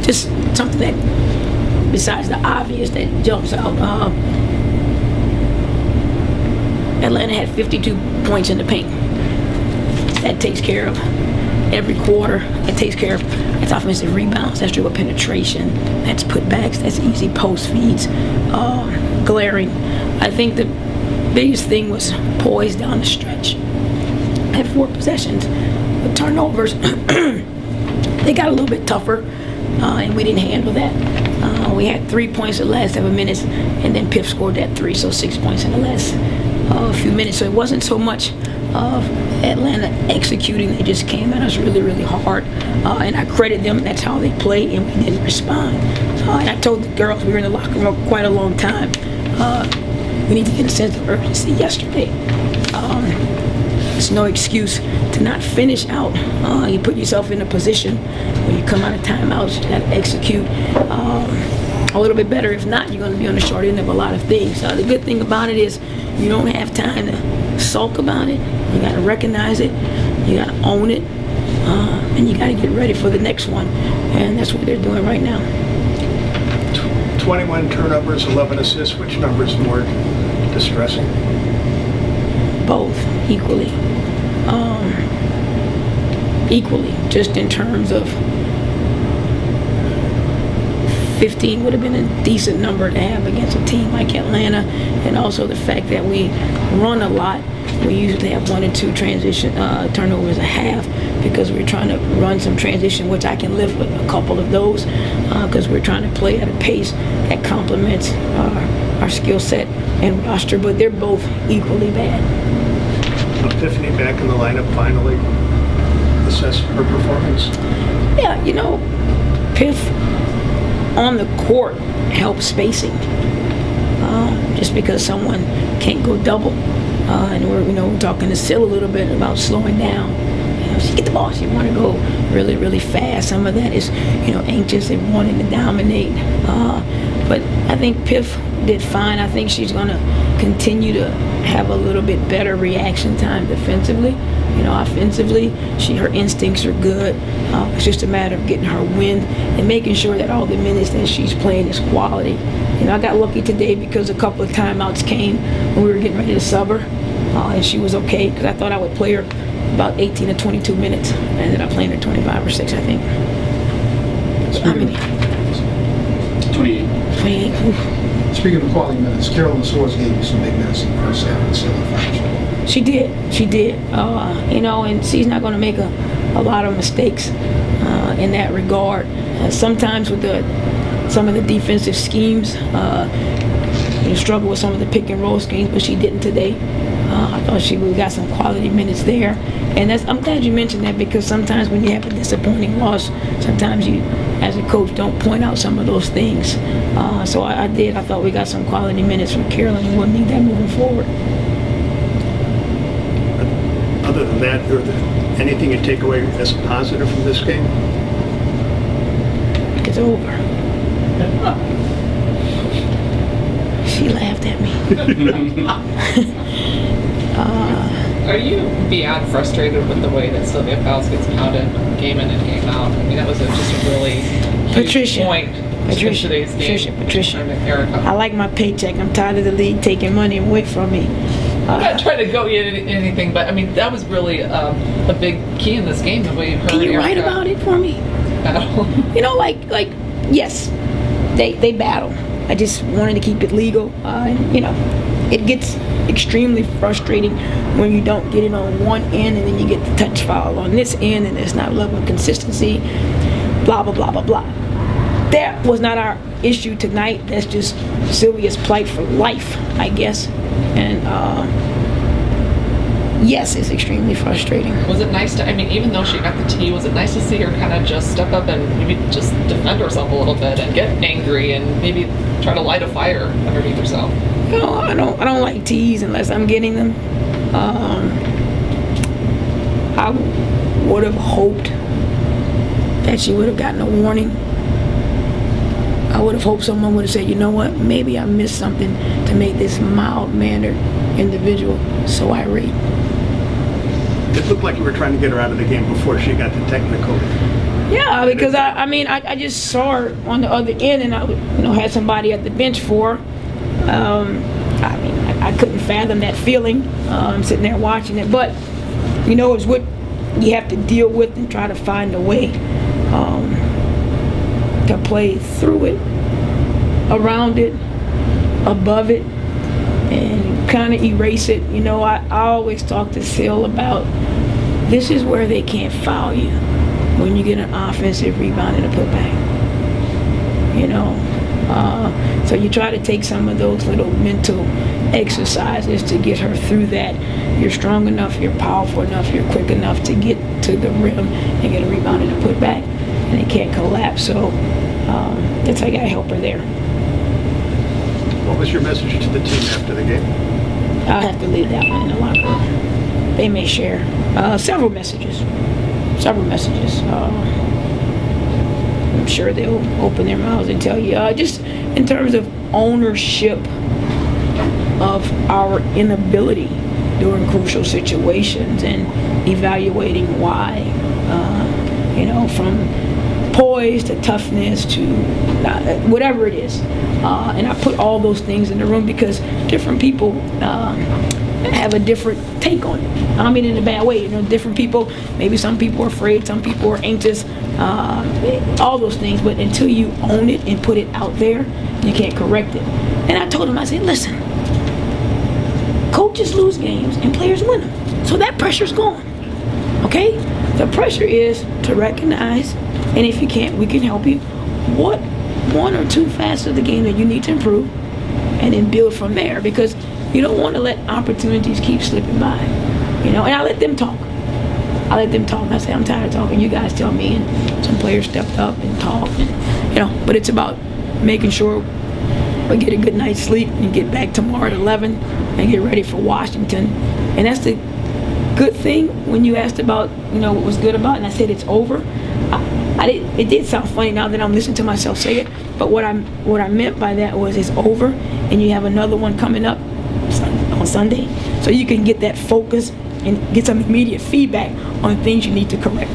just something that, besides the obvious, that jumps out. Atlanta had 52 points in the paint. That takes care of every quarter. It takes care of that's offensive rebounds, that's dribble penetration, that's putbacks, that's easy post feeds, glaring. I think the biggest thing was poise down the stretch. Had 4 possessions with turnovers. They got a little bit tougher, and we didn't handle that. We had 3 points in the last 7 minutes, and then Piff scored that 3, so 6 points in the last few minutes. So it wasn't so much of Atlanta executing. They just came at us really, really hard, and I credit them. That's how they play, and we didn't respond. And I told the girls, we were in the locker room quite a long time, we need to get a sense of urgency yesterday. It's no excuse to not finish out. You put yourself in a position when you come out of timeouts, you got to execute a little bit better. If not, you're going to be on the short end of a lot of things. The good thing about it is you don't have time to sulk about it. You got to recognize it. You got to own it. And you got to get ready for the next one. And that's what they're doing right now. 21 turnovers, 11 assists. Which number is more distressing? Both, equally. Equally, just in terms of 15 would have been a decent number to have against a team like Atlanta, and also the fact that we run a lot. We usually have 1 or 2 transition turnovers a half because we're trying to run some transition, which I can live with a couple of those because we're trying to play at a pace that complements our skill set and roster, but they're both equally bad. Epiphany back in the lineup finally. Assess her performance. Yeah, you know, Piff on the court helps spacing. Just because someone can't go double, and we're talking to Sil a little bit about slowing down. She get the ball, she want to go really, really fast. Some of that is, anxious and wanting to dominate. But I think Piff did fine. I think she's going to continue to have a little bit better reaction time defensively. Offensively, her instincts are good. It's just a matter of getting her wind and making sure that all the minutes that she's playing is quality. I got lucky today because a couple of timeouts came when we were getting ready to sub her, and she was okay because I thought I would play her about 18 to 22 minutes. I ended up playing her 25 or 6, I think. How many? 28. 28. Oof. Speaking of quality minutes, Carolyn Swords gave you some big minutes in the first half of the semifinals. She did. And she's not going to make a lot of mistakes in that regard. Sometimes with some of the defensive schemes, you struggle with some of the pick and roll schemes, but she didn't today. I thought we got some quality minutes there, and I'm glad you mentioned that because sometimes when you have a disappointing loss, sometimes you, as a coach, don't point out some of those things. So I did. I thought we got some quality minutes from Carolyn, and we'll need that moving forward. Other than that, are there anything you take away as a positive from this game? It's over. She laughed at me. Are you beyond frustrated with the way that Sylvia Fowles gets pounded game in and game out? I mean, that was just a really huge point in today's game. Patricia. Erica. I like my paycheck. I'm tired of the league taking money away from me. I'm not trying to go into anything, but I mean, that was really a big key in this game, the way her Can you Erica write about it for me? battle. Yes, they battle. I just wanted to keep it legal. It gets extremely frustrating when you don't get it on one end and then you get the touch foul on this end and there's not level of consistency, blah, blah, blah, blah, blah. That was not our issue tonight. That's just Sylvia's plight for life, I guess. And yes, it's extremely frustrating. Was it nice to, even though she got the tee, was it nice to see her kind of just step up and maybe just defend herself a little bit and get angry and maybe try to light a fire underneath herself? I don't like tees unless I'm getting them. I would have hoped that she would have gotten a warning. I would have hoped someone would have said, you know what, maybe I missed something to make this mild-mannered individual so irate. It looked like you were trying to get her out of the game before she got the technical. Yeah, because I mean, I just saw her on the other end, and I had somebody at the bench for her. I mean, I couldn't fathom that feeling. Sitting there watching it, but it's what you have to deal with and try to find a way to play through it, around it, above it, and kind of erase it. I always talk to Sil about this is where they can't foul you when you get an offensive rebound and a putback. So you try to take some of those little mental exercises to get her through that. You're strong enough, you're powerful enough, you're quick enough to get to the rim and get a rebound and a putback, and it can't collapse. So that's how you gotta help her there. What was your message to the team after the game? I'll have to leave that one in the locker room. They may share several messages. I'm sure they'll open their mouths and tell you, just in terms of ownership of our inability during crucial situations and evaluating why, from poise to toughness to whatever it is. And I put all those things in the room because different people have a different take on it. I don't mean in a bad way. Different people, maybe some people are afraid, some people are anxious, all those things. But until you own it and put it out there, you can't correct it. And I told him, I said, listen, coaches lose games and players win them. So that pressure's gone. Okay? The pressure is to recognize, and if you can't, we can help you. What one or two facets of the game that you need to improve, and then build from there, because you don't want to let opportunities keep slipping by. And I let them talk. And I say, I'm tired of talking. You guys tell me. And some players stepped up and talked. And, but it's about making sure we get a good night's sleep and get back tomorrow at 11 and get ready for Washington. And that's the good thing when you asked about, what was good about it, and I said it's over. It did sound funny now that I'm listening to myself say it, but what I meant by that was it's over, and you have another one coming up on Sunday, so you can get that focus and get some immediate feedback on things you need to correct.